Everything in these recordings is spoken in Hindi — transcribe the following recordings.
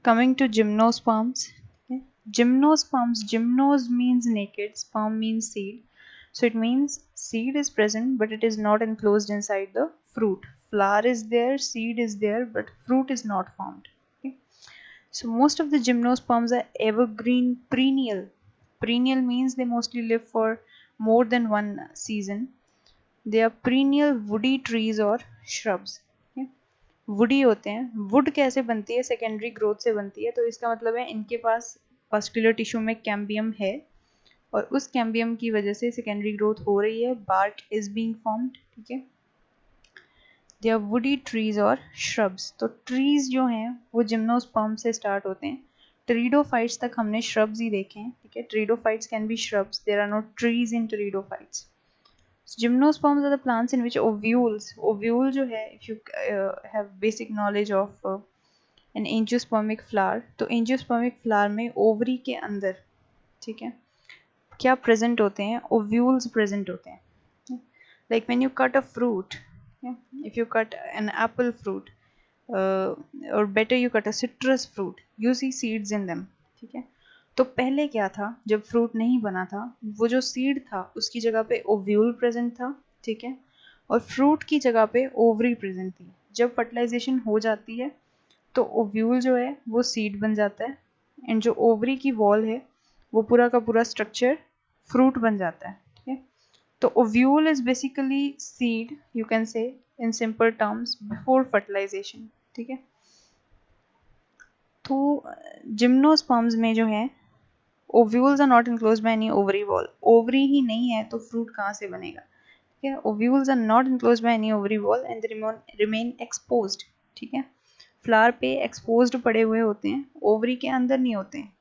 Coming to gymnosperms. Okay. Gymnosperms, gymnos means naked, sperm means seed. So it means seed is present, but it is not enclosed inside the fruit. Flower is there, seed is there, but fruit is not formed. Okay. So most of the gymnosperms are evergreen perennial. Perennial means they mostly live for more than one season. They are perennial woody trees or shrubs. Okay. Woody होते हैं. वुड कैसे बनती है? सेकेंडरी ग्रोथ से बनती है. तो इसका मतलब है इनके पास वास्कुलर टिश्यू में कैम्बियम है और उस कैम्बियम की वजह से सेकेंडरी ग्रोथ हो रही है. Bark is being formed. ठीक है. दे आर वुडी ट्रीज और श्रब्स. तो ट्रीज जो हैं वो जिम्नोस्पर्म से स्टार्ट होते हैं. टेरिडोफाइट्स तक हमने श्रब्स ही देखे हैं. ठीक है. Pteridophytes can be shrubs. There are no trees in pteridophytes. Gymnosperms are the plants in which ovule जो है, if you have basic knowledge of an angiospermic flower, तो angiospermic flower में ओवरी के अंदर, ठीक है, क्या प्रेजेंट होते हैं? ओव्यूल्स प्रेजेंट होते हैं. Like when you cut a fruit, if you cut an apple fruit, or better you cut a citrus fruit, you see seeds in them. ठीक है. तो पहले क्या था? जब फ्रूट नहीं बना था, वो जो सीड था उसकी जगह पे ओव्यूल प्रेजेंट था. ठीक है. और फ्रूट की जगह पे ओवरी प्रेजेंट थी. जब फर्टिलाइजेशन हो जाती है तो ओव्यूल जो है वो सीड बन जाता है एंड जो ओवरी की वॉल है वो पूरा का पूरा स्ट्रक्चर फ्रूट बन जाता है. ठीक है. तो ovule is basically seed, you can say in simple terms, before fertilization. ठीक है. तो जिम्नोस्पर्म्स में जो है ovules are not enclosed by any ovary wall. Ovary ही नहीं है तो फ्रूट कहाँ से बनेगा? ठीक है. Ovules are not enclosed by any ovary wall and they remain exposed. ठीक है. फ्लावर पे एक्सपोज्ड पड़े हुए होते हैं, ओवरी के अंदर नहीं होते हैं.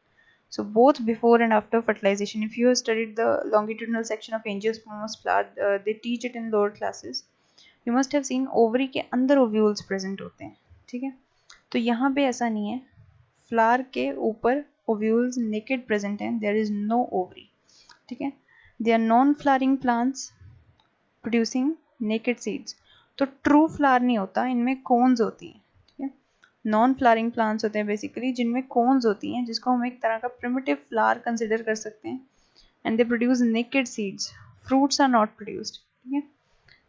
So both before and after fertilization, if you have studied the longitudinal section of angiospermous flower, they teach it in lower classes. You must have seen ovary के अंदर ovules present होते हैं. ठीक है. तो यहाँ पे ऐसा नहीं है. फ्लावर के ऊपर ovules naked present हैं. There is no ovary. ठीक है. They are non-flowering plants producing naked seeds. तो true flower नहीं होता, इनमें cones होती हैं. नॉन फ्लावरिंग प्लांट्स होते हैं बेसिकली, जिनमें कोन्स होती हैं, जिसको हम एक तरह का प्रिमिटिव फ्लावर कंसिडर कर सकते हैं. And they produce naked seeds. Fruits are not produced. ठीक है.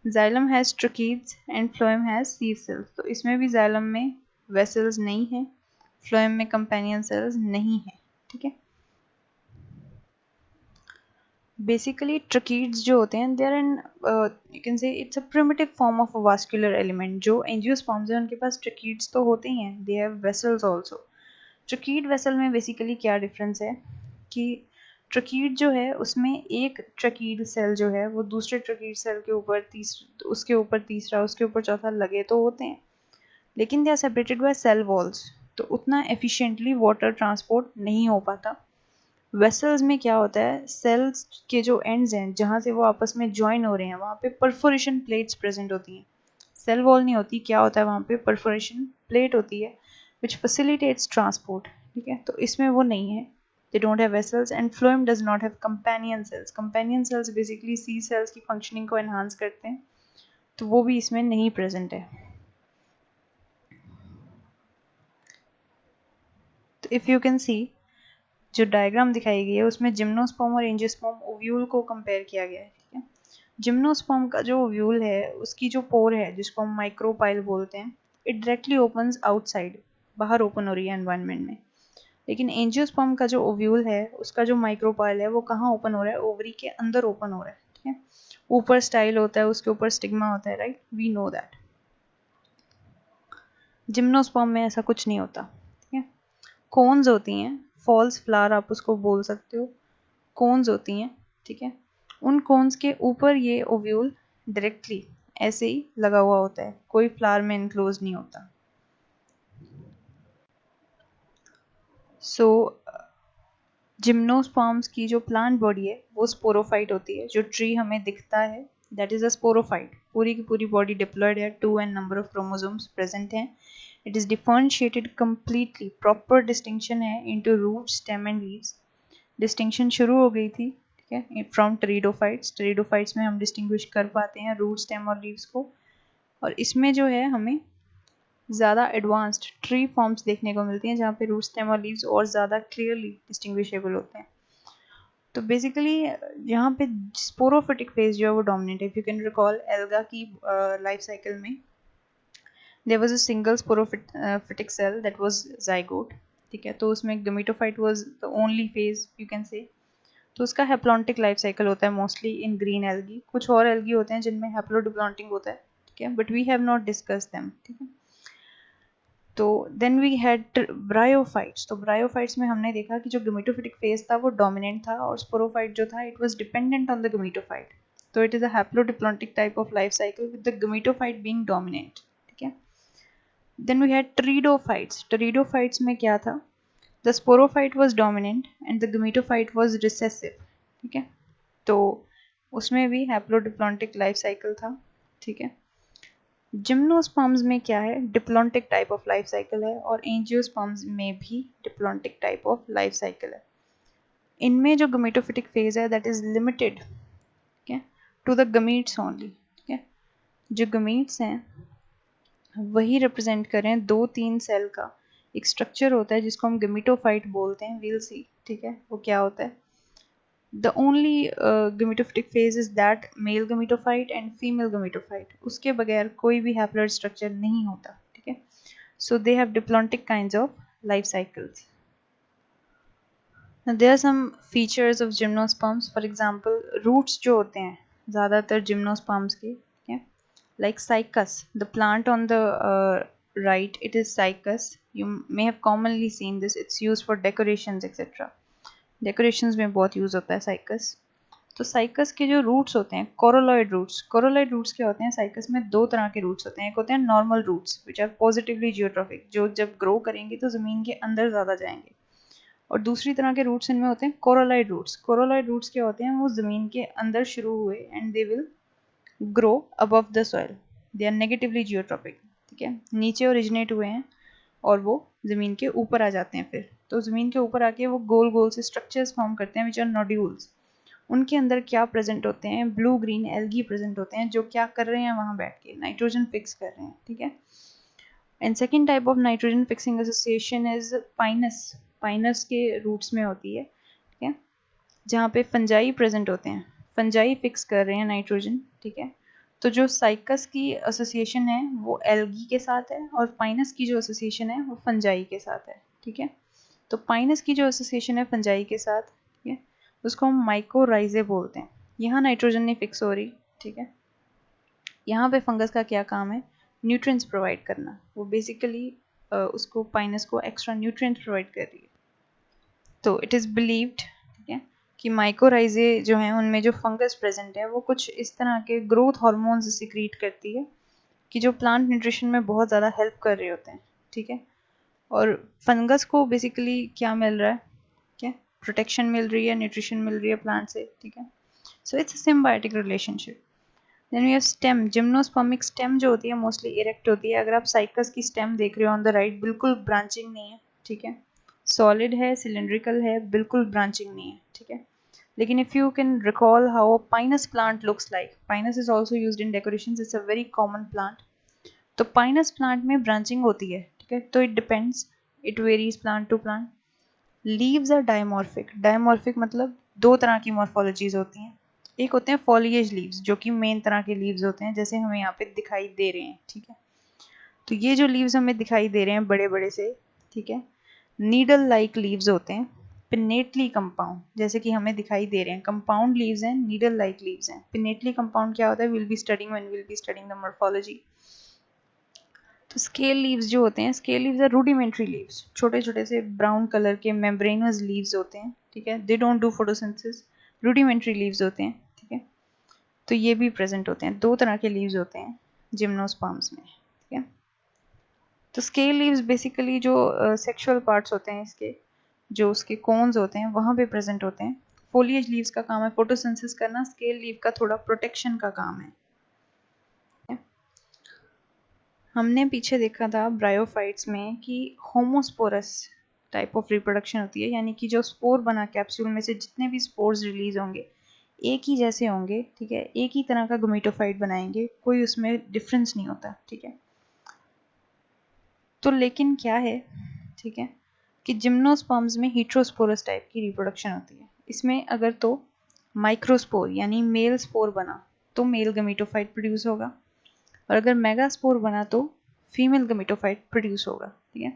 Xylem has tracheids and phloem has sieve cells. तो इसमें भी जाइलम में वेसल्स नहीं है, फ्लोएम में कंपेनियन सेल्स नहीं है. ठीक है. बेसिकली ट्रकीड्स जो होते हैं they are in, you can say it's a primitive form of a vascular element. जो एंजियोस्पर्म्स हैं उनके पास ट्रकीड्स तो होते ही हैं, they have vessels also. Tracheid vessel में बेसिकली क्या डिफरेंस है कि ट्रकीड जो है उसमें एक ट्रकीड सेल जो है वो दूसरे ट्रकीड सेल के ऊपर उसके ऊपर तीसरा, उसके ऊपर चौथा लगे तो होते हैं, लेकिन they are separated by cell walls. तो उतना एफिशिएंटली वाटर ट्रांसपोर्ट नहीं हो पाता. वेसल्स में क्या होता है, सेल्स के जो एंड्स हैं जहाँ से वो आपस में ज्वाइन हो रहे हैं वहाँ पे परफोरेशन प्लेट्स प्रेजेंट होती हैं. सेल वॉल नहीं होती. क्या होता है वहाँ पे? परफोरेशन प्लेट होती है which facilitates transport. ठीक है. तो इसमें वो नहीं है. They don't have vessels and phloem does not have companion cells. Companion cells basically C cells की functioning को enhance करते हैं, तो वो भी इसमें नहीं present है. तो if you can see, जो डायग्राम दिखाई गई है उसमें जिम्नोस्पर्म और एंजियोस्पर्म ओव्यूल को कंपेयर किया गया है. ठीक है. जिम्नोस्पर्म का जो ओव्यूल है उसकी जो पोर है जिसको हम माइक्रोपाइल बोलते हैं, इट डायरेक्टली ओपन्स आउटसाइड, बाहर ओपन हो रही है एनवायरनमेंट में. लेकिन एंजियोस्पर्म का जो ओव्यूल है उसका जो माइक्रोपाइल है वो कहाँ ओपन हो रहा है? ओवरी के अंदर ओपन हो रहा है. ठीक है. ऊपर स्टाइल होता है, उसके ऊपर स्टिग्मा होता है, right, we know that. Gymnosperm में ऐसा कुछ नहीं होता. ठीक है. कोन्स होती हैं, फॉल्स फ्लावर आप उसको बोल सकते हो, कोन्स होती हैं. ठीक है. उन कोन्स के ऊपर ये ओव्यूल डायरेक्टली ऐसे ही लगा हुआ होता है, कोई फ्लावर में इनक्लोज नहीं होता. सो जिम्नोस्पर्म्स की जो प्लांट बॉडी है वो स्पोरोफाइट होती है. जो ट्री हमें दिखता है दैट इज अ स्पोरोफाइट. पूरी की पूरी बॉडी डिप्लॉयड है, 2 and number of chromosomes present हैं. It is differentiated completely, proper distinction है into root, stem and leaves. Distinction शुरू हो गई थी, ठीक है, फ्रॉम टेरिडोफाइट्स. टेरिडोफाइट्स में हम डिस्टिंग्विश कर पाते हैं रूट, स्टेम और लीव्स को. और इसमें जो है हमें ज़्यादा एडवांस्ड ट्री फॉर्म्स देखने को मिलती हैं जहाँ पे रूट स्टेम और लीव्स और ज़्यादा क्लियरली डिस्टिंग्विशेबल होते हैं। तो बेसिकली यहाँ पे स्पोरोफिटिक फेज जो है वो डोमिनेट है। If you can recall alga की लाइफ साइकिल में there was a single sporophytic cell that was zygote, ठीक है, तो उसमें gametophyte was the only phase you can say. तो उसका हैप्लॉन्टिक लाइफ साइकिल होता है मोस्टली इन ग्रीन एल्गी। कुछ और एल्गी होते हैं जिनमें हैप्लोडिप्लॉन्टिक होता है, ठीक है, but we have not discuss them, ठीक है। तो देन वी हैड ब्रायोफाइट्स। तो ब्रायोफाइट्स में हमने देखा कि जो गमीटोफिटिक फेज था वो डोमिनेंट था और स्पोरोफाइट जो था it was dependent on the gametophyte. तो it is a haplodiplontic type of life cycle with the gametophyte being dominant, ठीक है। Then we had pteridophytes. Pteridophytes में क्या था, the sporophyte was dominant and the gametophyte was recessive, ठीक है। तो उसमें भी हैप्लोडिप्लॉन्टिक लाइफ साइकिल था, ठीक है। जिम्नोस्पर्म्स में क्या है, diplontic type of life cycle है और एंजियोस्पर्म्स में भी diplontic type of life cycle है। इनमें जो गमीटोफिटिक फेज है दैट इज लिमिटेड, ठीक है, टू द गमीट्स ओनली, ठीक है। जो गमीट्स हैं वही रिप्रेजेंट करें 2-3 सेल का एक स्ट्रक्चर होता है जिसको हम गमीटोफाइट बोलते हैं, वील सी, ठीक है, वो क्या होता है। The only gametophytic phase is that male gametophyte and female gametophyte. उसके बगैर कोई भी haploid structure नहीं होता, ठीक है। So they have diplontic kinds of life cycles. Now there are some features of gymnosperms. For example, roots जो होते हैं ज़्यादातर gymnosperms के, ठीक है, like cycas. The plant on the right, it is cycas. You may have commonly seen this. It's used for decorations, etc. Decorations में बहुत यूज़ होता है साइकस। तो साइकस के जो रूट्स होते हैं कोरोलॉइड रूट्स, कोरोलॉइड रूट्स क्या होते हैं, साइकस में 2 तरह के रूट्स होते हैं। एक होते हैं normal roots which are positively geotrophic, जो जब ग्रो करेंगे तो ज़मीन के अंदर ज़्यादा जाएंगे, और दूसरी तरह के रूट्स इनमें होते हैं कोरोलॉइड रूट्स। कोरोलॉइड रूट्स क्या होते हैं, वो ज़मीन के अंदर शुरू हुए and they will grow above the soil, they are negatively geotropic, ठीक है, नीचे ओरिजिनेट हुए हैं और वो ज़मीन के ऊपर आ जाते हैं। फिर तो ज़मीन के ऊपर आके वो गोल गोल से स्ट्रक्चर्स फॉर्म करते हैं विच आर नोड्यूल्स। उनके अंदर क्या प्रेजेंट होते हैं, ब्लू ग्रीन एल्गी प्रेजेंट होते हैं जो क्या कर रहे हैं, वहाँ बैठ के नाइट्रोजन फिक्स कर रहे हैं, ठीक है। And second type of nitrogen fixing association is Pinus. Pinus के रूट्स में होती है, ठीक है, जहाँ पे फंजाई प्रेजेंट होते हैं, फंजाई फिक्स कर रहे हैं नाइट्रोजन, ठीक है। तो जो साइकस की एसोसिएशन है वो एल्गी के साथ है और पाइनस की जो एसोसिएशन है वो फंजाई के साथ है, ठीक है। तो पाइनस की जो एसोसिएशन है फंजाई के साथ, ठीक है, उसको हम माइकोराइजे बोलते हैं। यहाँ नाइट्रोजन नहीं फिक्स हो रही, ठीक है। यहाँ पे फंगस का क्या काम है, न्यूट्रिएंट्स प्रोवाइड करना। वो बेसिकली उसको पाइनस को एक्स्ट्रा न्यूट्रिएंट्स प्रोवाइड कर रही है। तो इट इज़ बिलीव्ड, ठीक है, कि माइकोराइजे जो हैं उनमें जो फंगस प्रेजेंट है वो कुछ इस तरह के ग्रोथ हार्मोन्स सिक्रीट करती है कि जो प्लांट न्यूट्रिशन में बहुत ज़्यादा हेल्प कर रहे होते हैं, ठीक है। और फंगस को बेसिकली क्या मिल रहा है, क्या प्रोटेक्शन मिल रही है, न्यूट्रिशन मिल रही है प्लांट से, ठीक है। So it's a symbiotic relationship. Then we have stem. Gymnospermic stem जो होती है मोस्टली इरेक्ट होती है। अगर आप साइकस की स्टेम देख रहे हो ऑन द राइट, बिल्कुल ब्रांचिंग नहीं है, ठीक है, सॉलिड है, सिलेंड्रिकल है, बिल्कुल ब्रांचिंग नहीं है, ठीक है। लेकिन if you can recall how pinus plant looks like, pinus is also used in decorations, it's a very common plant. तो पाइनस प्लांट में ब्रांचिंग होती है, ठीक है, तो it depends, it varies plant to plant. Leaves are dimorphic. Dimorphic मतलब 2 तरह की मॉर्फोलॉजीज होती हैं। एक होते हैं फॉलिएज लीव्स जो कि मेन तरह के लीव्स होते हैं जैसे हमें यहाँ पे दिखाई दे रहे हैं, ठीक है। तो ये जो लीव्स हमें दिखाई दे रहे हैं बड़े बड़े से, ठीक है, नीडल लाइक लीव्स होते हैं। पिनेटली कंपाउंड जैसे कि हमें दिखाई दे रहे हैं, कंपाउंड लीव्स हैं, नीडल लाइक लीव्स हैं। पिनेटली कंपाउंड क्या होता है, will be studying when will be studying the morphology. तो स्केल लीव्स जो होते हैं, scale leaves are rudimentary leaves, छोटे छोटे से ब्राउन कलर के मेम्ब्रेनस लीव्स होते हैं, ठीक है, they don't do photosynthesis, rudimentary leaves होते हैं, ठीक है। तो ये भी प्रेजेंट होते हैं, 2 तरह के लीव्स होते हैं जिम्नोस्पर्म्स में, ठीक है। तो स्केल लीव्स बेसिकली जो सेक्सुअल पार्ट्स होते हैं इसके, जो उसके कोन्स होते हैं वहाँ पे प्रेजेंट होते हैं। फोलिएज लीव्स का काम है फोटोसिंथेसिस करना, स्केल लीव का थोड़ा प्रोटेक्शन का काम है। हमने पीछे देखा था ब्रायोफाइट्स में कि होमोस्पोरस टाइप ऑफ रिप्रोडक्शन होती है, यानी कि जो स्पोर बना कैप्सूल में से जितने भी स्पोर्स रिलीज होंगे एक ही जैसे होंगे, ठीक है, एक ही तरह का गमीटोफाइट बनाएंगे, कोई उसमें डिफरेंस नहीं होता, ठीक है। तो लेकिन क्या है, ठीक है, कि जिम्नोस्पर्म्स में हीटेरोस्पोरस टाइप की रिप्रोडक्शन होती है। इसमें अगर तो माइक्रोस्पोर यानी मेल स्पोर बना तो मेल गमीटोफाइट प्रोड्यूस होगा, और अगर मेगास्पोर बना तो फीमेल गमीटोफाइट प्रोड्यूस होगा। ठीक है,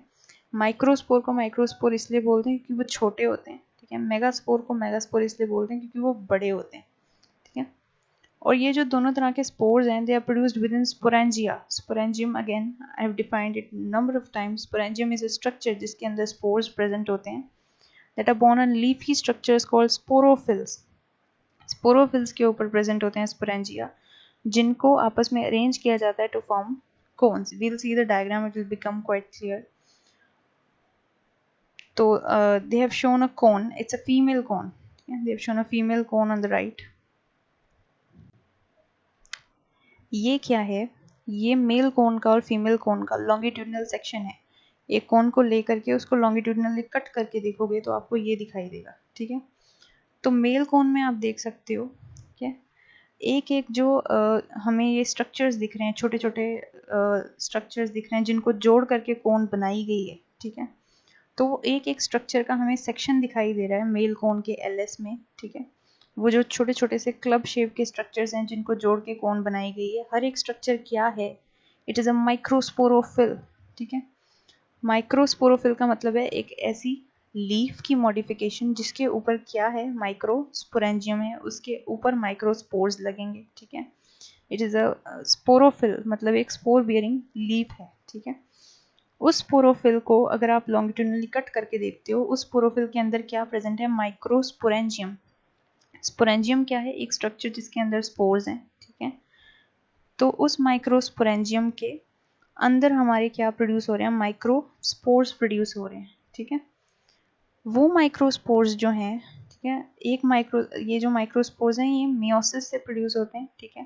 माइक्रोस्पोर को माइक्रोस्पोर इसलिए बोलते हैं क्योंकि वो छोटे होते हैं। ठीक है, मेगास्पोर को मेगास्पोर इसलिए बोलते हैं क्योंकि वो बड़े होते हैं। ठीक है, और ये जो दोनों तरह के स्पोर्स हैं, they are produced within sporangia. Sporangium again I have defined it number of times. Sporangium is a structure जिसके अंदर स्पोर्स प्रेजेंट होते हैं that are borne on leafy structures called sporophylls. Sporophylls के ऊपर प्रेजेंट होते हैं स्पोरेंजिया, जिनको आपस में अरेंज किया जाता है to form cones. We'll see the diagram, it will become quite clear. So they have shown a cone, it's a female cone. Yeah, they have shown a female cone on the right. ये क्या है, ये मेल कोन का और फीमेल कोन का लॉन्गिट्यूडनल सेक्शन है। एक कोन को लेकर के उसको लॉन्गिट्यूडनली कट करके देखोगे तो आपको ये दिखाई देगा। ठीक है, तो मेल कोन में आप देख सकते हो क्या, एक एक जो हमें ये स्ट्रक्चर्स दिख रहे हैं, छोटे छोटे स्ट्रक्चर्स दिख रहे हैं जिनको जोड़ करके कोन बनाई गई है। ठीक है, तो वो एक एक स्ट्रक्चर का हमें सेक्शन दिखाई दे रहा है मेल कोन के एलएस में। ठीक है, वो जो छोटे छोटे से क्लब शेप के स्ट्रक्चर्स हैं जिनको जोड़ के कोन बनाई गई है, हर एक स्ट्रक्चर क्या है, इट इज़ अ माइक्रोस्पोरोफिल। ठीक है, माइक्रोस्पोरोफिल का मतलब है एक ऐसी लीफ की मॉडिफिकेशन जिसके ऊपर क्या है, माइक्रोस्पोरेंजियम है, उसके ऊपर माइक्रोस्पोर्स लगेंगे। ठीक है, इट इज़ अ स्पोरोफिल, मतलब एक स्पोर बियरिंग लीफ है। ठीक है, उस स्पोरोफिल को अगर आप लॉन्गिट्यूडनली कट करके देखते हो, उस स्पोरोफिल के अंदर क्या प्रेजेंट है, माइक्रोस्पोरेंजियम। स्पोरेंजियम क्या है, एक स्ट्रक्चर जिसके अंदर स्पोर्स हैं। ठीक है, तो उस माइक्रोस्पोरेंजियम के अंदर हमारे क्या प्रोड्यूस हो रहे हैं, माइक्रोस्पोर्स प्रोड्यूस हो रहे हैं। ठीक है, वो माइक्रोस्पोर्स जो हैं, ठीक है, ये जो माइक्रोस्पोर्स हैं ये मियोसिस से प्रोड्यूस होते हैं। ठीक है,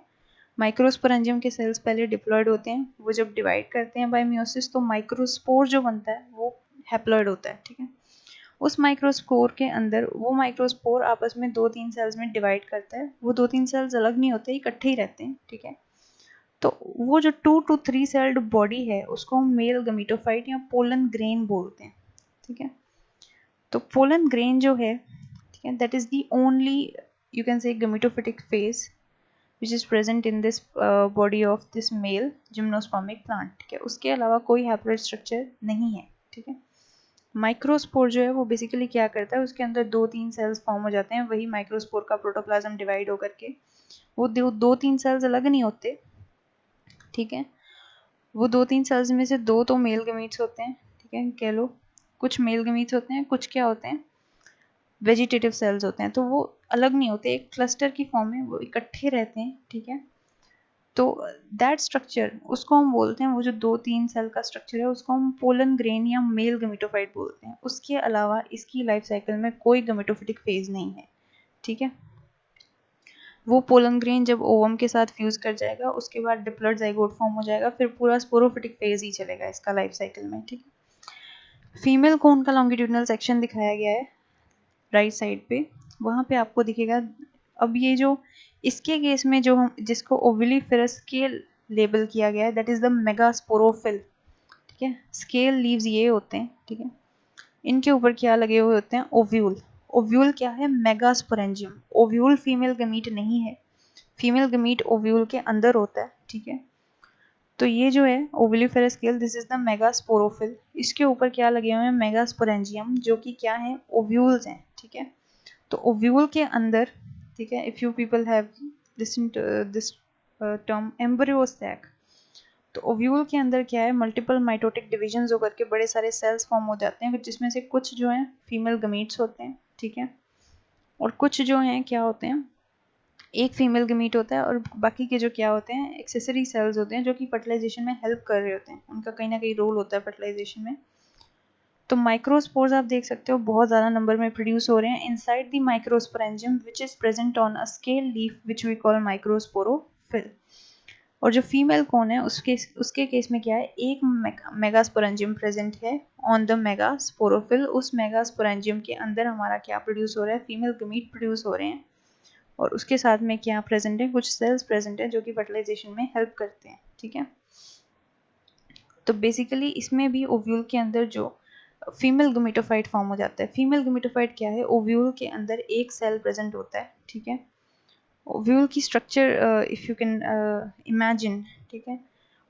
माइक्रोस्पोरेंजियम के सेल्स पहले डिप्लॉयड होते हैं, वो जब डिवाइड करते हैं बाय मियोसिस तो माइक्रोस्पोर जो बनता है वो हैप्लॉयड होता है। ठीक है, उस माइक्रोस्पोर के अंदर वो माइक्रोस्पोर आपस में 2-3 सेल्स में डिवाइड करता है। वो 2-3 सेल्स अलग नहीं होते, इकट्ठे ही रहते हैं। ठीक है, तो वो जो 2 to 3 सेल्ड बॉडी है उसको हम मेल गमीटोफाइट या पोलन ग्रेन बोलते हैं। ठीक है, तो पोलन ग्रेन जो है, ठीक है, that is the only you can say gametophytic phase which is present in this body of this male gymnospermic plant. ठीक है, उसके अलावा कोई हैप्लॉइड स्ट्रक्चर नहीं है। ठीक है, माइक्रोस्पोर जो है वो बेसिकली क्या करता है, उसके अंदर 2-3 सेल्स फॉर्म हो जाते हैं, वही माइक्रोस्पोर का प्रोटोप्लाज्म डिवाइड होकर के वो 2-3 सेल्स अलग नहीं होते। ठीक है, वो 2-3 सेल्स में से 2 तो मेल गमीट्स होते हैं। ठीक है, कह लो कुछ मेल गमीट्स होते हैं, कुछ क्या होते हैं, वेजिटेटिव सेल्स होते हैं, तो वो अलग नहीं होते, एक क्लस्टर की फॉर्म में वो इकट्ठे रहते हैं। ठीक है, तो दैट स्ट्रक्चर उसको हम बोलते हैं, वो जो 2-3 सेल का स्ट्रक्चर है उसको हम पोलन ग्रेन या मेल गमीटोफाइट बोलते हैं। उसके अलावा इसकी लाइफ साइकिल में कोई गमीटोफिटिक फेज नहीं है। ठीक है, वो पोलन ग्रेन जब ओवम के साथ फ्यूज कर जाएगा उसके बाद डिप्लॉइड जाइगोट फॉर्म हो जाएगा, फिर पूरा स्पोरोफिटिक फेज ही चलेगा इसका लाइफ साइकिल में। ठीक है, फीमेल कोन का लॉन्गिट्यूडनल सेक्शन दिखाया गया है राइट साइड पे, वहाँ पे आपको दिखेगा। अब ये जो इसके केस में जो हम जिसको ओविलिफेरस स्केल लेबल किया गया है, दैट इज द मेगास्पोरोफिल। ठीक है, स्केल लीव्स ये होते हैं। ठीक है, इनके ऊपर क्या लगे हुए होते हैं, ओव्यूल। ओव्यूल क्या है, मेगास्पोरेंजियम। ओव्यूल फीमेल गमीट नहीं है, फीमेल गमीट ओव्यूल के अंदर होता है। ठीक है, तो ये जो है ovuliferous scale, this is the megasporophyll. इसके ऊपर क्या लगे हुए हैं, मेगास्पोरेंजियम, जो कि क्या है, ओव्यूल्स हैं। ठीक है, तो ओव्यूल के अंदर, ठीक है, if you people have listened this term embryo sac, तो ओव्यूल के अंदर क्या है, मल्टीपल माइटोटिक डिविजन्स होकर के बड़े सारे सेल्स फॉर्म हो जाते हैं, जिसमें से कुछ जो हैं फीमेल गमीट्स होते हैं। ठीक है, और कुछ जो हैं क्या होते हैं, एक फीमेल गमीट होता है, और बाकी के जो क्या होते हैं, एक्सेसरी सेल्स होते हैं जो कि फर्टिलाइजेशन में हेल्प कर रहे होते हैं, उनका कहीं ना कहीं रोल होता है फर्टिलाइजेशन में। तो माइक्रोस्पोर्स आप देख सकते हो बहुत ज़्यादा नंबर में प्रोड्यूस हो रहे हैं inside the microsporangium which is present on a scale leaf which we call microsporophyll. और जो फीमेल कोन है उसके केस में क्या है, एक मेगास्पोरेंजियम प्रेजेंट है ऑन द मेगास्पोरोफिल। उस मेगास्पोरेंजियम के अंदर हमारा क्या प्रोड्यूस हो रहा है, फीमेल गमीट प्रोड्यूस हो रहे हैं, और उसके साथ में क्या प्रेजेंट है, कुछ सेल्स प्रेजेंट है जो कि फर्टिलाइजेशन में हेल्प करते हैं। ठीक है, तो बेसिकली इसमें भी ओव्यूल के अंदर जो फीमेल गमीटोफाइट फॉर्म हो जाता है। फीमेल गमीटोफाइट क्या है, ओव्यूल के अंदर एक सेल प्रेजेंट होता है, ठीक है। ओव्यूल की structure if you can imagine, ठीक है,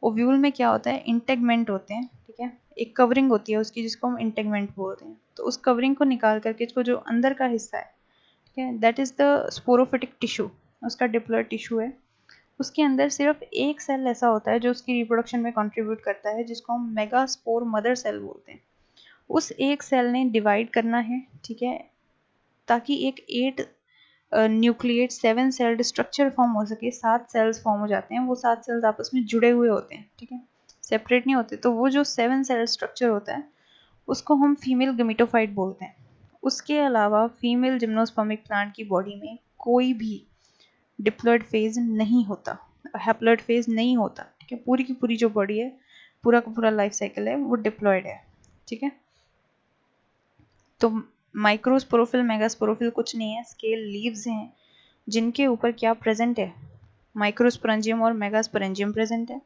ओव्यूल में क्या होता है, इंटेगमेंट होते हैं, ठीक है, एक कवरिंग होती है उसकी जिसको हम इंटेगमेंट बोलते हैं। तो उस कवरिंग को निकाल करके इसको जो अंदर का हिस्सा है, ठीक है, that is the sporophytic tissue, उसका डिप्लॉयड टिश्यू है। उसके अंदर सिर्फ एक सेल ऐसा होता है जो उसकी रिप्रोडक्शन में कंट्रीब्यूट करता है, जिसको हम मेगास्पोर मदर सेल बोलते हैं। उस एक सेल ने डिवाइड करना है, ठीक है, ताकि एक 8 न्यूक्लिएट 7 सेल्ड स्ट्रक्चर फॉर्म हो सके। 7 सेल्स फॉर्म हो जाते हैं, वो 7 सेल्स आपस में जुड़े हुए होते हैं, ठीक है, सेपरेट नहीं होते। तो वो जो 7 सेल स्ट्रक्चर होता है उसको हम फीमेल गमीटोफाइट बोलते हैं। उसके अलावा फीमेल जिम्नोस्पर्मिक प्लांट की बॉडी में कोई भी डिप्लॉयड फेज नहीं होता, हैप्लॉयड फेज नहीं होता, ठीक है। पूरी की पूरी जो बॉडी है, पूरा का पूरा लाइफ साइकिल है, वो डिप्लॉयड है, ठीक है। तो माइक्रोस्पोरोफिल मेगास्पोरोफिल कुछ नहीं है, स्केल लीव्स हैं जिनके ऊपर क्या प्रेजेंट है, माइक्रोस्पोरेंजियम और मेगास्पोरेंजियम प्रेजेंट है।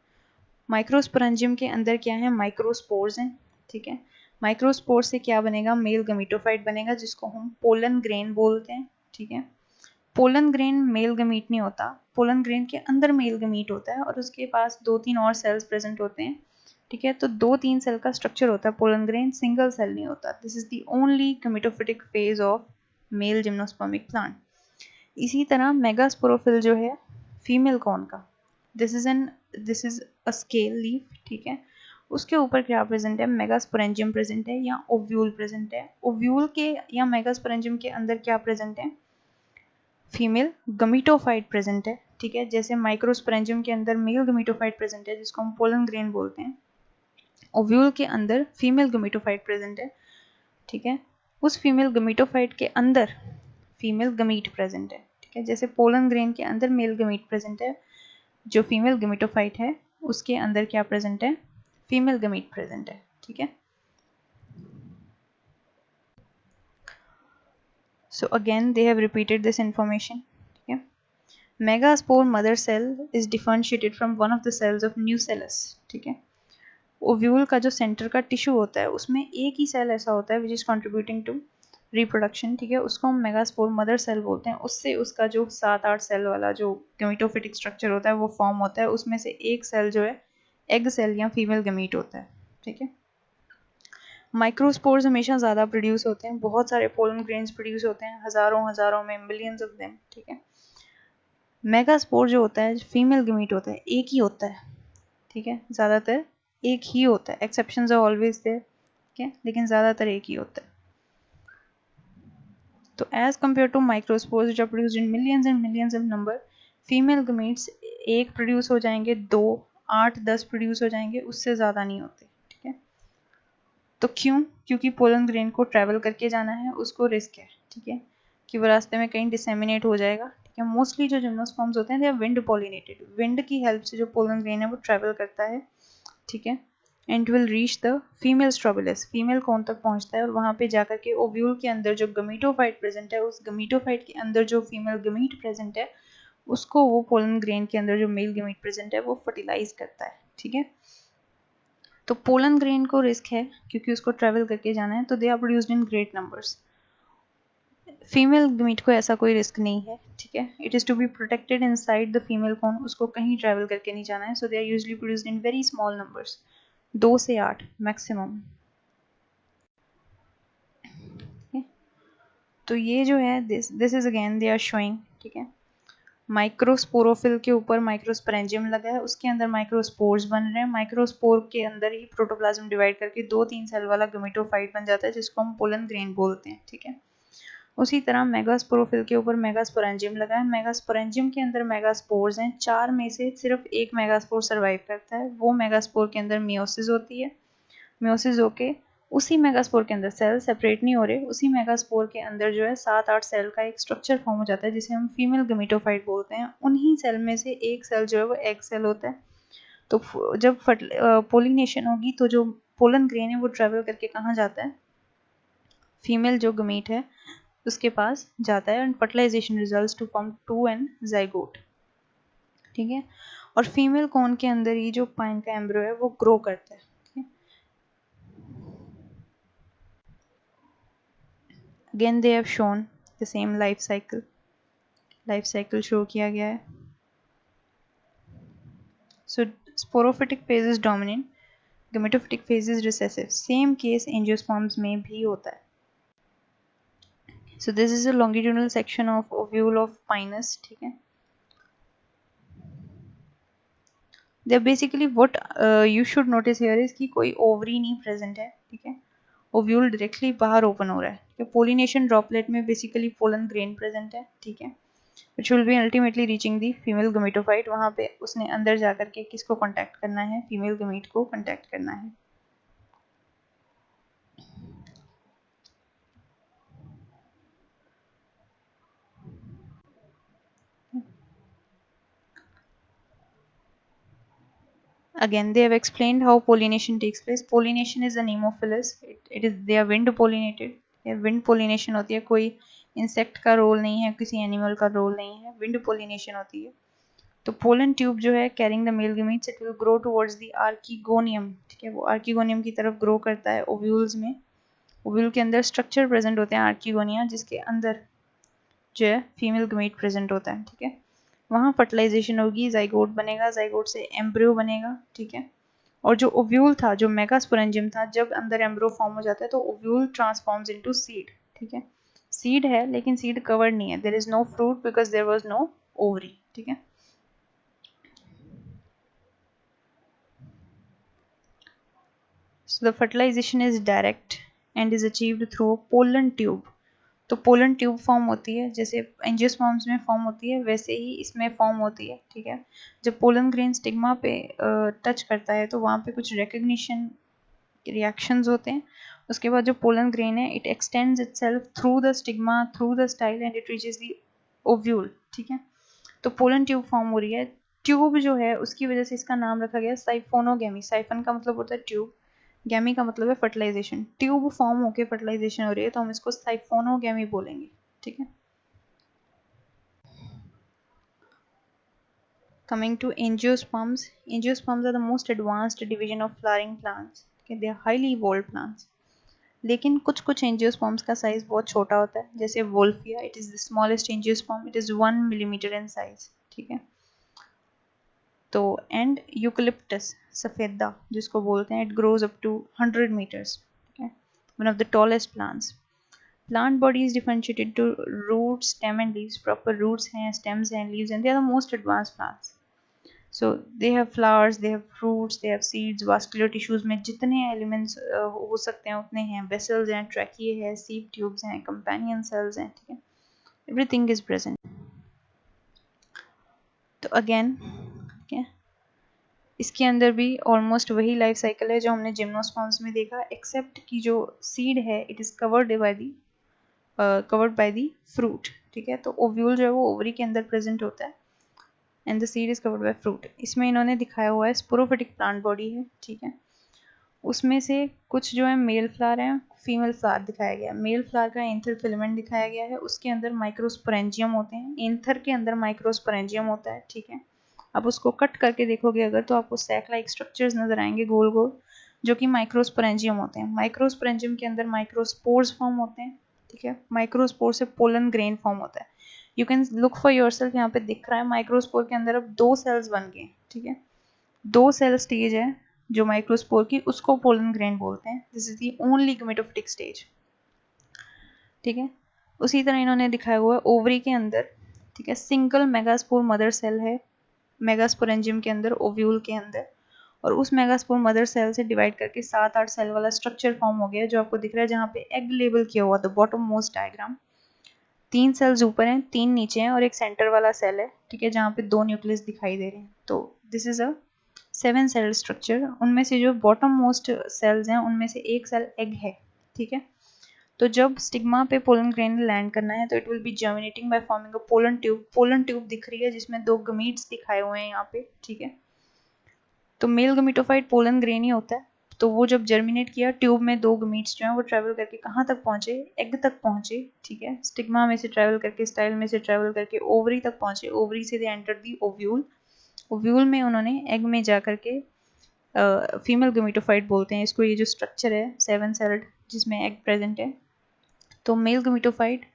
माइक्रोस्पोरेंजियम के अंदर क्या है, माइक्रोस्पोर्स हैं, ठीक है। माइक्रोस्पोर से क्या बनेगा, मेल गमीटोफाइट बनेगा, जिसको हम पोलन ग्रेन बोलते हैं, ठीक है। पोलन ग्रेन मेल गमीट नहीं होता, पोलन ग्रेन के अंदर मेल गमीट होता है और उसके पास 2-3 और सेल्स प्रेजेंट होते हैं, ठीक है। तो 2-3 सेल का स्ट्रक्चर होता है पोलन ग्रेन, सिंगल सेल नहीं होता। This is the only gametophytic phase of male gymnospermic plant. इसी तरह मेगास्पोरोफिल जो है फीमेल कॉर्न का, this is a scale leaf, ठीक है। उसके ऊपर क्या प्रेजेंट है, मेगास्पोरेंजियम प्रेजेंट है या ओव्यूल प्रेजेंट है। ओव्यूल के या मेगास्पोरेंजियम के अंदर क्या प्रेजेंट है, फीमेल गमीटोफाइट प्रेजेंट है, ठीक है। जैसे माइक्रोस्पोरेंजियम के अंदर मेल गमीटोफाइट प्रेजेंट है जिसको हम पोलन ग्रेन बोलते हैं, ओव्यूल के अंदर फीमेल गमीटोफाइट प्रेजेंट है, ठीक है। उस फीमेल गमीटोफाइट के अंदर फीमेल गमीट प्रेजेंट है, ठीक है। जैसे पोलन ग्रेन के अंदर मेल गमीट प्रेजेंट है, जो फीमेल गमीटोफाइट है उसके अंदर क्या प्रेजेंट है, फीमेल गमीट प्रेजेंट है, ठीक है। So again they have repeated this information, ठीक है। Megaspore mother cell is differentiated from one of the cells of nucellus, ठीक है। ओव्यूल का जो सेंटर का टिश्यू होता है उसमें एक ही सेल ऐसा होता है which is contributing to reproduction, ठीक है, उसको हम मेगास्पोर मदर सेल बोलते हैं। उससे उसका जो 7-8 सेल वाला जो गमीटोफिटिक स्ट्रक्चर होता है वो फॉर्म होता है। उसमें से एक सेल जो है एग सेल या फीमेल गमीट होता है, ठीक है। माइक्रोस्पोर्स हमेशा ज़्यादा प्रोड्यूस होते हैं, बहुत सारे पोलन ग्रेन्स प्रोड्यूस होते हैं, हज़ारों में, मिलियंस ऑफ देम, ठीक है। मेगास्पोर जो होता है फीमेल गमीट होता है, एक ही होता है, ठीक है, ज़्यादातर एक ही होता है, एक्सेप्शंस आर ऑलवेज देयर, ठीक है, लेकिन ज़्यादातर एक ही होता है। तो as compare to microspores which are produced in millions of number, female gametes एक प्रोड्यूस हो जाएंगे, 2, 8, 10 प्रोड्यूस हो जाएंगे, उससे ज़्यादा नहीं होते, ठीक है। तो क्यों, क्योंकि पोलन ग्रेन को ट्रैवल करके जाना है, उसको रिस्क है, ठीक है, कि वो रास्ते में कहीं डिसेमिनेट हो जाएगा, ठीक है। मोस्टली जो जिम्नोस्पर्म्स होते हैं they are wind pollinated, wind की हेल्प से जो पोलन ग्रेन है वो ट्रैवल करता है, ठीक है, and will reach the female strobilus, female cone तक पहुंचता है और वहां पे जाकर के ओव्यूल के अंदर जो गमीटोफाइट प्रेजेंट है, उस गमीटोफाइट के अंदर जो फीमेल गमीट प्रेजेंट है उसको वो पोलन ग्रेन के अंदर जो मेल गमीट प्रेजेंट है वो फर्टिलाइज करता है, ठीक है। तो पोलन ग्रेन को रिस्क है क्योंकि उसको ट्रैवल करके जाना है, तो they are produced in great numbers. Female gamete को ऐसा कोई रिस्क नहीं है, ठीक है। It is to be protected inside the female cone, उसको कहीं ट्रैवल करके नहीं जाना है। So they are usually produced in very small numbers, 2 से 8 मैक्सिमम। तो ये जो है this is again they are showing, ठीक है, माइक्रोस्पोरोफिल के ऊपर माइक्रोस्पोरेंजियम लगा है, उसके अंदर माइक्रोस्पोर्स बन रहे हैं, माइक्रोस्पोर के अंदर ही प्रोटोप्लाज्म डिवाइड करके 2-3 सेल वाला गमीटोफाइट बन जाता है जिसको हम पोलन ग्रेन बोलते हैं, ठीक है। उसी तरह मेगास्पोरोफिल के ऊपर मेगास्पोरेंजियम लगा है, मेगास्पोरेंजियम के अंदर मेगास्पोर्स हैं, 4 में से सिर्फ एक मेगास्पोर सर्वाइव करता है, वो मेगास्पोर के अंदर मियोसिस होती है, मियोसिस होके उसी मेगास्पोर के अंदर सेल सेपरेट नहीं हो रहे, उसी मेगास्पोर के अंदर जो है 7-8 सेल का एक स्ट्रक्चर फॉर्म हो जाता है जिसे हम फीमेल गमीटोफाइट बोलते हैं। उन्हीं सेल में से एक सेल जो है वो एग सेल होता है। तो जब पोलिनेशन होगी तो जो पोलन ग्रेन है वो ट्रेवल करके कहाँ जाता है, फीमेल जो गमीट है उसके पास जाता है, and fertilization results to form 2n zygote, ठीक है। और फीमेल कॉन के अंदर ही जो पाइन का एम्ब्रियो है वो ग्रो करता है, Again they have shown the same life cycle show किया गया है. So sporophytic phase is dominant, gametophytic phase is recessive. Same case angiosperms में भी होता है. So this is a longitudinal section of ovule of Pinus. ठीक है. They basically what you should notice here is कि कोई ovary नहीं present है. ठीक है. ओव्यूल डायरेक्टली बाहर ओपन हो रहा है. ठीक है. पोलिनेशन ड्रॉपलेट में बेसिकली पोलन ग्रेन प्रेजेंट है. ठीक है. Which will be ultimately reaching the female gametophyte. वहाँ पे उसने अंदर जा करके किसको कॉन्टैक्ट करना है, फीमेल गमीट को कॉन्टैक्ट करना है. Again, they have explained how pollination takes place. Pollination is a nemophilous. It is they are wind pollinated. Wind pollination होती है. कोई इंसेक्ट का रोल नहीं है, किसी एनिमल का रोल नहीं है. विंड पोलिनेशन होती है. तो पोलन ट्यूब जो है carrying the mail gametes, it will grow towards the archegonium. ठीक है. वो आर्किगोनियम की तरफ ग्रो करता है ओव्यूल्स में. ओव्यूल के अंदर स्ट्रक्चर प्रेजेंट होते हैं आर्किगोनिया, जिसके अंदर जो है फीमेल गमीट प्रेजेंट होता है. ठीक है. वहाँ फर्टिलाइजेशन होगी, जाइगोट बनेगा, जाइगोट से एम्ब्रियो बनेगा. ठीक है. और जो ओव्यूल था, जो मेगास्पोरेंजियम था, जब अंदर एम्ब्रियो फॉर्म हो जाता है तो ओव्यूल ट्रांसफॉर्म्स इनटू सीड. ठीक है. सीड है लेकिन सीड कवर्ड नहीं है. There is no fruit because there was no ovary. ठीक है. So the fertilization is direct and is achieved through a pollen tube. तो पोलन ट्यूब फॉर्म होती है, जैसे एंजियोस्पर्म्स में फॉर्म होती है वैसे ही इसमें फॉर्म होती है. ठीक है. जब पोलन ग्रेन स्टिग्मा पे टच करता है तो वहाँ पे कुछ रिकग्निशन रिएक्शंस होते हैं. उसके बाद जो पोलन ग्रेन है it extends itself through the stigma, through the style and it reaches the ovule. ठीक है. तो पोलन ट्यूब फॉर्म हो रही है. ट्यूब जो है उसकी वजह से इसका नाम रखा गया साइफोनोगेमी. साइफन का मतलब होता है ट्यूब, गैमी का मतलब है फर्टिलाइजेशन. ट्यूब फॉर्म होके फर्टिलाइजेशन हो रही है तो हम इसको साइफोनोगेमी बोलेंगे. ठीक है. Coming to angiosperms. Angiosperms are the most advanced division of flowering plants. Okay, they are highly evolved plants. लेकिन कुछ एंजियोस्पर्म्स का साइज बहुत छोटा होता है. जैसे wolffia, it is the smallest angiosperm, it is 1 millimetre in size. ठीक है. तो एंड यूकलिप्टस सफेदा जिसको बोलते हैं, it grows up to 100 meters. Okay. One of the tallest plants. Plant body is differentiated to roots, stem and leaves. Proper roots हैं, stems हैं, leaves, and they are the most advanced plants. So they have flowers, they have fruits, they have seeds. Vascular tissues में जितने elements हो सकते हैं उतने हैं. Vessels हैं, tracheae है, seed tubes हैं, companion cells हैं. ठीक है. Everything is present. तो again okay, इसके अंदर भी ऑलमोस्ट वही लाइफ साइकिल है जो हमने जिम्नोस्पर्म्स में देखा, एक्सेप्ट कि जो सीड है it is covered by the fruit. ठीक है. तो ओव्यूल जो है वो ओवरी के अंदर प्रेजेंट होता है and the seed is covered by fruit. इसमें इन्होंने दिखाया हुआ है स्पोरोफिटिक प्लांट बॉडी है. ठीक है. उसमें से कुछ जो है मेल फ्लावर है, फीमेल फ्लावर दिखाया गया है. मेल फ्लावर का एंथर फिलामेंट दिखाया गया है, उसके अंदर माइक्रोस्पोरेंजियम होते हैं. एंथर के अंदर माइक्रोस्पोरेंजियम होता है. ठीक है. आप उसको कट करके देखोगे अगर तो आपको सैक लाइक स्ट्रक्चर्स नजर आएंगे गोल गोल, जो कि माइक्रोस्पोरेंजियम होते हैं. माइक्रोस्पोरेंजियम के अंदर माइक्रोस्पोर्स फॉर्म होते हैं. ठीक है. माइक्रोस्पोर से पोलन ग्रेन फॉर्म होता है. You can look for yourself, यहाँ पे दिख रहा है माइक्रोस्पोर के अंदर अब 2 सेल्स बन गए. ठीक है. 2 सेल स्टेज है जो माइक्रोस्पोर की, उसको पोलन ग्रेन बोलते हैं. This is the only gametophytic stage. ठीक है. उसी तरह इन्होंने दिखाया हुआ है ओवरी के अंदर. ठीक है. सिंगल मेगास्पोर मदर सेल है मेगास्पोरेंजियम के अंदर, ओव्यूल के अंदर, और उस मेगास्पोर मदर सेल से डिवाइड करके 7-8 सेल वाला स्ट्रक्चर फॉर्म हो गया जो आपको दिख रहा है जहाँ पे एग लेबल किया हुआ था बॉटम मोस्ट डायग्राम. 3 सेल्स ऊपर हैं, 3 नीचे हैं और एक सेंटर वाला सेल है. ठीक है. जहाँ पे 2 न्यूक्लियस दिखाई दे रहे हैं. तो this is a 7 cell structure. उनमें से जो बॉटम मोस्ट सेल्स हैं उनमें से एक सेल एग है. ठीक है. तो जब स्टिग्मा पे पोलन ग्रेन लैंड करना है तो it will be germinating by forming a pollen tube. Pollen tube दिख रही है जिसमें 2 गमीट्स दिखाए हुए हैं यहाँ पे. ठीक है. तो मेल गमीटोफाइट पोलन ग्रेन ही होता है. तो वो जब जर्मिनेट किया, ट्यूब में 2 गमीट्स जो हैं वो ट्रेवल करके कहाँ तक पहुंचे, एग तक पहुंचे. ठीक है. स्टिग्मा में से ट्रेवल करके, स्टाइल में से ट्रेवल करके ओवरी तक पहुंचे. ओवरी से they enter the ovule. Ovule में उन्होंने एग में जा करके फीमेल गमीटोफाइट बोलते हैं इसको. ये जो स्ट्रक्चर है 7 सेल्ड जिसमें एग प्रेजेंट है, तो मेल गमीटोफाइट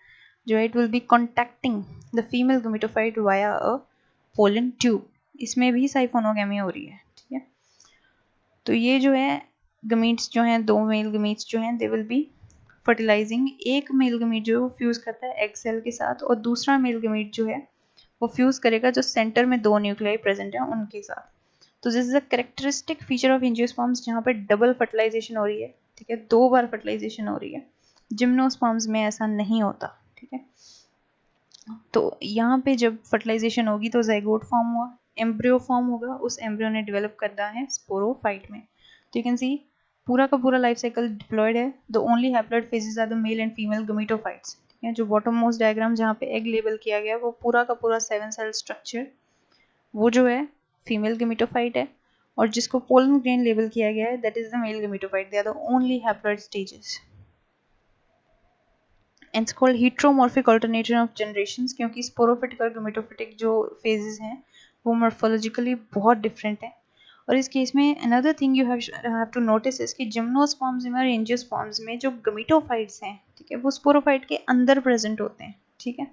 जो है it will be contacting the female gametophyte via a pollen tube. इसमें भी साइफोनोगैमी हो रही है, ठीक है। तो ये जो है गमीट्स जो हैं, 2 मेल गमीट्स जो हैं, दे विल बी फर्टिलाइजिंग। एक मेल गमीट जो है वो फ्यूज करता है एग सेल के साथ, और दूसरा मेल गमीट जो है वो फ्यूज करेगा जो सेंटर में 2 न्यूक्लियाई प्रेजेंट है उनके साथ। तो this is a characteristic feature of angiosperms जहाँ पे डबल फर्टिलाइजेशन हो रही है, ठीक है, 2 बार फर्टिलाइजेशन हो रही है। जिम्नोस्पर्म्स में ऐसा नहीं होता, ठीक है। तो यहाँ पे जब फर्टिलाइजेशन होगी तो जाइगोट फॉर्म हुआ, एम्ब्रियो फॉर्म होगा, उस एम्ब्रियो ने डेवलप करना है स्पोरोफाइट में। तो यू कैन सी पूरा का पूरा लाइफ साइकिल डिप्लॉयड है। The only haploid phases are the male and female gametophytes, ठीक है। जो बॉटम मोस्ट डायग्राम जहाँ पे एग लेबल किया गया है वो पूरा का पूरा 7 सेल स्ट्रक्चर वो जो है फीमेल गमीटोफाइट है, और जिसको पोलन ग्रेन लेबल किया गया है that is the male gametophyte. They are the only haploid stages and it's called heteromorphic alternation of generations, क्योंकि स्पोरोफिटिक और गमीटोफिटिक जो फेजेस हैं वो मॉर्फोलॉजिकली बहुत डिफरेंट है। और इस केस में another thing you have to notice is कि जिम्नोस्पर्म्स में और एंजियोस्पर्म्स में जो गमीटोफाइट्स हैं, ठीक है, वो स्पोरोफाइट के अंदर प्रेजेंट होते हैं, ठीक है।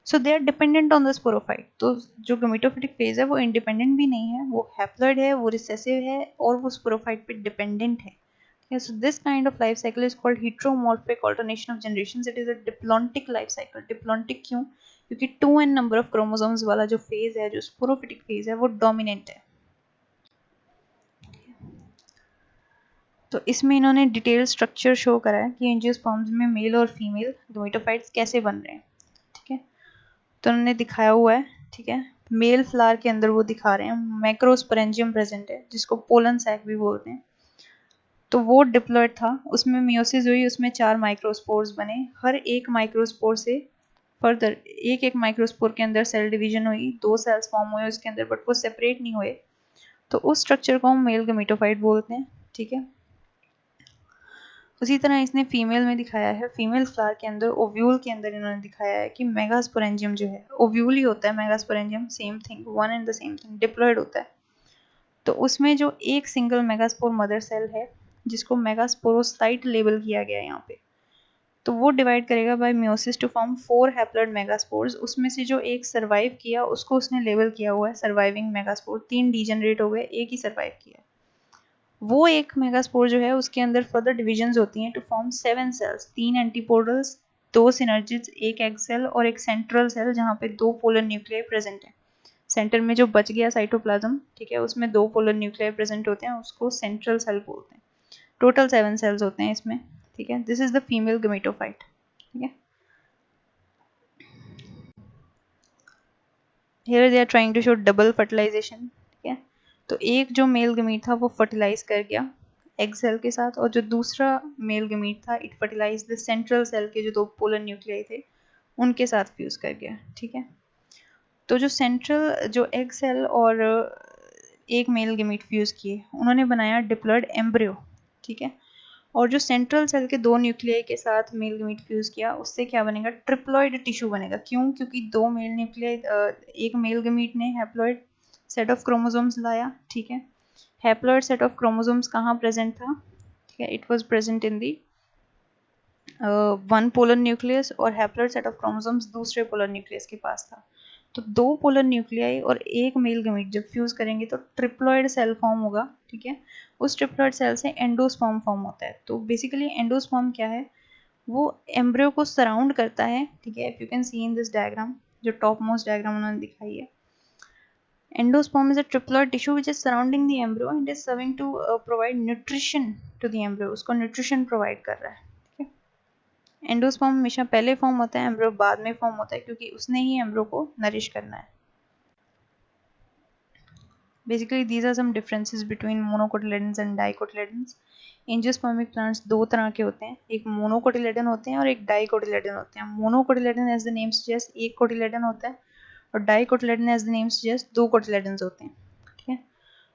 So they are dependent on the sporophyte. तो जो गमीटोफिटिक फेज है वो इंडिपेंडेंट भी नहीं है, वो हैप्लॉइड है, वो रिसेसिव है, और वो स्पोरोफाइट पे डिपेंडेंट है। Yeah, so this kind of life cycle is called heteromorphic alternation of generations. It is a diplontic life cycle. Diplontic क्यों? क्योंकि 2n नंबर ऑफ क्रोमोसोम्स वाला जो फेज है, जो स्पोरोफिटिक फेज है, वो डोमिनेंट है। तो इसमें इन्होंने डिटेल स्ट्रक्चर शो करा है कि एंजियोस्पर्म्स में मेल और फीमेल गमीटोफाइट्स कैसे बन रहे हैं, ठीक है। तो उन्होंने दिखाया हुआ है, ठीक है। मेल फ्लावर के अंदर वो दिखा रहे हैं मैक्रोस्पोरेंजियम प्रेजेंट है, जिसको पोलन सैक भी बोलते हैं। तो वो डिप्लॉयड था, उसमें मियोसिस हुई, उसमें 4 माइक्रोस्पोर्स बने। हर एक माइक्रोस्पोर से फर्दर एक माइक्रोस्पोर के अंदर सेल डिवीजन हुई, 2 सेल्स फॉर्म हुए उसके अंदर, बट वो सेपरेट नहीं हुए। तो उस स्ट्रक्चर को हम मेल गमीटोफाइट बोलते हैं, ठीक है। उसी तरह इसने फीमेल में दिखाया है, फीमेल फ्लावर के अंदर ओव्यूल के अंदर इन्होंने दिखाया है कि मेगास्पोरेंजियम जो है, ओव्यूल ही होता है megasporangium, same thing, one and the same thing, diploid होता है। तो उसमें जो एक सिंगल मेगास्पोर मदर सेल है जिसको मेगास्पोरोसाइट लेबल किया गया है यहाँ पे, तो वो डिवाइड करेगा by meiosis to form 4 haploid megaspores. उसमें से जो एक सर्वाइव किया उसको उसने लेबल किया हुआ है सर्वाइविंग मेगास्पोर। 3 डीजनरेट हो गए, एक ही सर्वाइव किया। वो एक मेगास्पोर जो है उसके अंदर फर्दर डिविजन्स होती हैं to form 7 cells, 3 antipodals, 2 synergids, एक एग सेल और एक सेंट्रल सेल जहाँ पे 2 पोलर न्यूक्लियाई प्रेजेंट है। सेंटर में जो बच गया साइटोप्लाज्म, ठीक है, उसमें 2 पोलर न्यूक्लियाई प्रेजेंट होते हैं, उसको सेंट्रल सेल बोलते हैं। टोटल 7 सेल्स होते हैं इसमें, ठीक है। This is the female gametophyte, ठीक है। Here they are trying to show double fertilization, ठीक है। तो एक जो मेल गमीट था वो फर्टिलाइज कर गया एग सेल के साथ, और जो दूसरा मेल गमीट था it fertilize the central cell के जो 2 पोलर न्यूक्लियाई थे उनके साथ फ्यूज कर गया, ठीक है। तो जो सेंट्रल जो एग सेल और एक मेल गमीट फ्यूज किए, उन्होंने बनाया डिप्लॉयड एम्ब्रियो, ठीक है। और जो सेंट्रल सेल के 2 न्यूक्लियाई के साथ मेल गमीट फ्यूज किया, उससे क्या बनेगा, ट्रिप्लॉइड टिश्यू बनेगा। क्यों? क्योंकि 2 मेल न्यूक्लियाई, एक मेल गमीट ने हैप्लॉइड सेट ऑफ क्रोमोसोम्स लाया, ठीक है। हैप्लॉइड सेट ऑफ क्रोमोसोम्स कहाँ प्रेजेंट था, ठीक है, it was present in the 1 polar nucleus, और हैप्लॉइड सेट ऑफ क्रोमोसोम्स दूसरे पोलर न्यूक्लियस के पास था। तो 2 पोलर न्यूक्लियाई और एक मेल गमीट जब फ्यूज करेंगे तो ट्रिप्लॉइड सेल फॉर्म होगा, ठीक है। उस ट्रिप्लॉइड सेल से एंडोस्पर्म फॉर्म होता है। तो बेसिकली एंडोस्पर्म क्या है, वो एम्ब्रियो को सराउंड करता है, ठीक है। If you can see in this diagram, जो टॉप मोस्ट डायग्राम उन्होंने दिखाई है, endosperm is a triploid tissue which is surrounding the embryo and is serving to provide nutrition to the embryo, उसको nutrition provide कर रहा है, ठीक है। एंडोस्पर्म हमेशा पहले फॉर्म होता है, एम्ब्रियो बाद में फॉर्म होता है, क्योंकि उसने ही एम्ब्रियो को नरिश करना है। Basically these are some differences between monocotyledons and dicotyledons. Angiospermic plants 2 तरह के होते हैं, एक मोनोकोटिलेडन होते हैं और एक डाइकोटिलेडन होते हैं। Monocotyledon as the name suggest एक कोटिलेडन होता है, और dicotyledon as the name suggest 2 cotyledons होते हैं, ठीक है।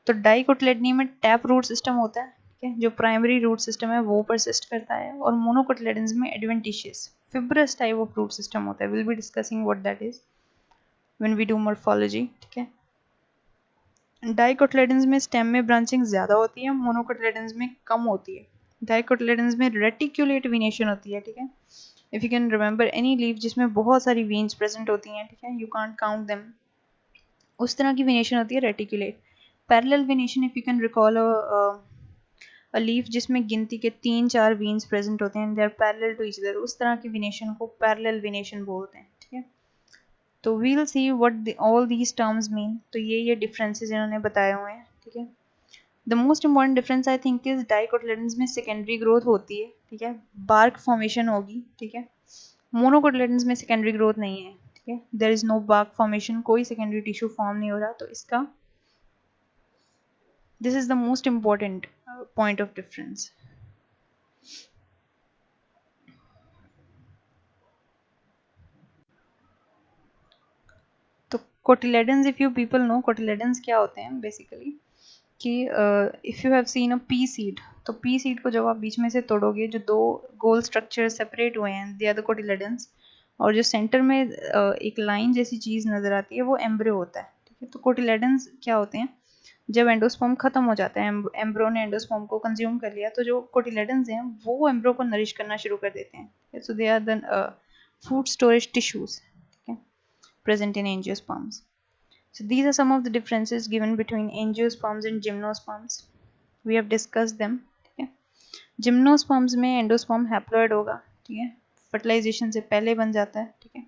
तो डाइकोटिलेडनी में टैप रूट सिस्टम होता है, ठीक है, जो प्राइमरी रूट सिस्टम है वो परसिस्ट करता है, और मोनोकोटिलेडन्स में adventitious fibrous type of root system होता है। Will be discussing what that is when we do morphology, ठीक है। डाइकोटिलेडन्स में स्टेम में ब्रांचिंग ज़्यादा होती है, मोनोकोटिलेडन्स में कम होती है। डाइकोटिलेडन्स में रेटिक्यूलेट वेनेशन होती है, ठीक है। If you can remember any leaf जिसमें बहुत सारी वेन्स प्रेजेंट होती हैं, ठीक है, यू कांट काउंट देम, उस तरह की वेनेशन होती है reticulate. Parallel venation, if you can recall a leaf जिसमें गिनती के 3-4 वेन्स प्रेजेंट होते हैं, they are parallel to each other, उस तरह की वेनेशन को पैरेलल वेनेशन बोलते हैं, ठीक है। तो we will see what all these terms mean. तो ये डिफरेंसेस इन्होंने बताए हुए हैं, ठीक है। The most important difference I think is dicotyledons में सेकेंडरी ग्रोथ होती है, ठीक है, बार्क फॉर्मेशन होगी, ठीक है। मोनोकोटिलेडन्स में सेकेंडरी ग्रोथ नहीं है, ठीक है, there is no bark formation, कोई सेकेंडरी टिश्यू फॉर्म नहीं हो रहा। तो इसका this is the most important point of difference. तो cotyledons, if you people know cotyledons क्या होते हैं बेसिकली, कि if you have seen a pea seed, तो पी सीड को जब आप बीच में से तोड़ोगे, जो दो गोल स्ट्रक्चर सेपरेट हुए हैं, दे आर द कोटिलेडन्स, और जो सेंटर में एक लाइन जैसी चीज़ नज़र आती है वो एम्ब्रियो होता है, ठीक है। तो कोटिलेडन्स क्या होते हैं, जब एंडोस्पर्म खत्म हो जाता है, एम्ब्रो ने एंडोस्पर्म को कंज्यूम कर लिया, तो जो कोटिलेडन्स हैं वो एम्ब्रो को नरिश करना शुरू कर देते हैं। So they are the food storage tissues, ठीक है, present in angiosperms. So these are some of the differences given between angiosperms and gymnosperms. We have discussed them, ठीक है। जिम्नोस्पर्म्स में एंडोस्पर्म हैप्लॉइड होगा, ठीक है, फर्टिलाइजेशन से पहले बन जाता है, ठीक है।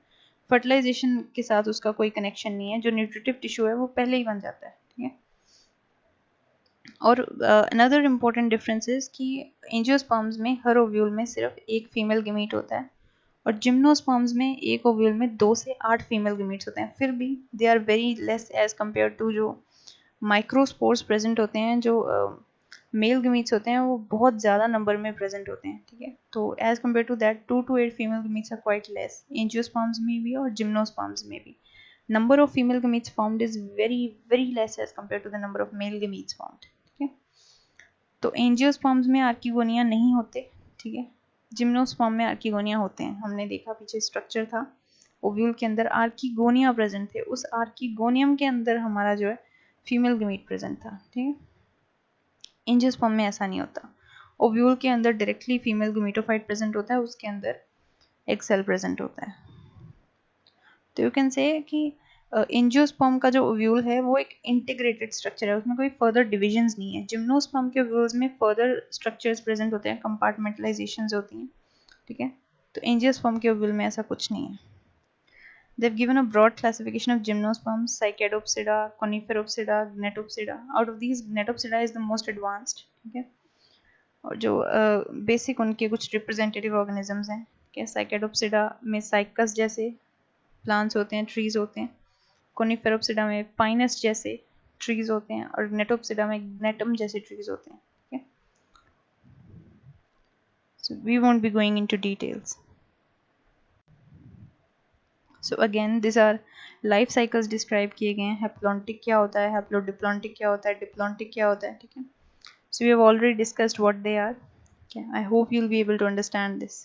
फर्टिलाइजेशन के साथ उसका कोई कनेक्शन नहीं है, जो न्यूट्रिटिव टिश्यू है वो पहले ही बन जाता है, ठीक है। और अनदर इम्पोर्टेंट डिफरेंस इज कि एंजियोस्पर्म्स में हर ओव्यूल में सिर्फ एक फीमेल गमीट होता है, और जिम्नोस्पर्म्स में एक ओव्यूल में 2 से 8 फीमेल गमीट्स होते हैं। फिर भी they are very less as compare to जो माइक्रोस्पोर्स प्रेजेंट होते हैं, जो मेल गमीट्स होते हैं वो बहुत ज़्यादा नंबर में प्रेजेंट होते हैं, ठीक है। तो as compare to that 2 to 8 female gametes are quite less angiosperms में भी और जिम्नोस्पर्म्स में भी। Number of female gametes formed is very very less as compare to the number of male gametes formed, ठीक है। तो एंजियोस्पर्म्स में आर्किगोनिया नहीं होते, ठीक है, जिम्नोस्पर्म में आर्किगोनिया होते हैं। हमने देखा पीछे स्ट्रक्चर था, ओव्यूल के अंदर आर्किगोनिया प्रेजेंट थे, उस आर्किगोनियम के अंदर हमारा जो है फीमेल गमीट प्रेजेंट था, ठीक है। एंजियोस्पर्म में ऐसा नहीं होता, ओव्यूल के अंदर डायरेक्टली फीमेल गमीटोफाइट प्रेजेंट होता है, उसके अंदर एग सेल प्रेजेंट होता है। तो यू कैन से कि एंजियोस्पर्म का जो ओव्यूल है वो एक इंटीग्रेटेड स्ट्रक्चर है, उसमें कोई फर्दर डिविजन्स नहीं है। जिम्नोस्पर्म के ओव्यूल्स में फर्दर स्ट्रक्चर्स प्रेजेंट होते हैं, कंपार्टमेंटलाइजेशंस होती हैं, ठीक है। तो एंजियोस्पर्म के ओव्यूल में ऐसा कुछ नहीं है। They've given a broad classification of gymnosperms: Cycadopsida, Coniferopsida, Gnatopsida. Out of these, Gnatopsida is the most advanced, ठीक है। और जो बेसिक उनके कुछ रिप्रेजेंटेटिव ऑर्गेनिजम्स हैं, ठीक है। साइकेडोप्सिडा में साइकस जैसे प्लांट्स होते हैं, ट्रीज होते हैं। कोनिफेरोप्सिडा में पाइनस जैसे ट्रीज होते हैं, और ग्नेटोप्सिडा में ग्नेटम जैसे ट्रीज होते हैं, ठीक है। So we won't be going into details. So again, these are life cycles describe किए गए हैं। हैप्लॉन्टिक क्या होता है, हैप्लोडिप्लॉन्टिक क्या होता है, डिप्लॉन्टिक क्या होता है, ठीक है। So we have already discussed what they are. Okay, I hope you'll be able to understand this.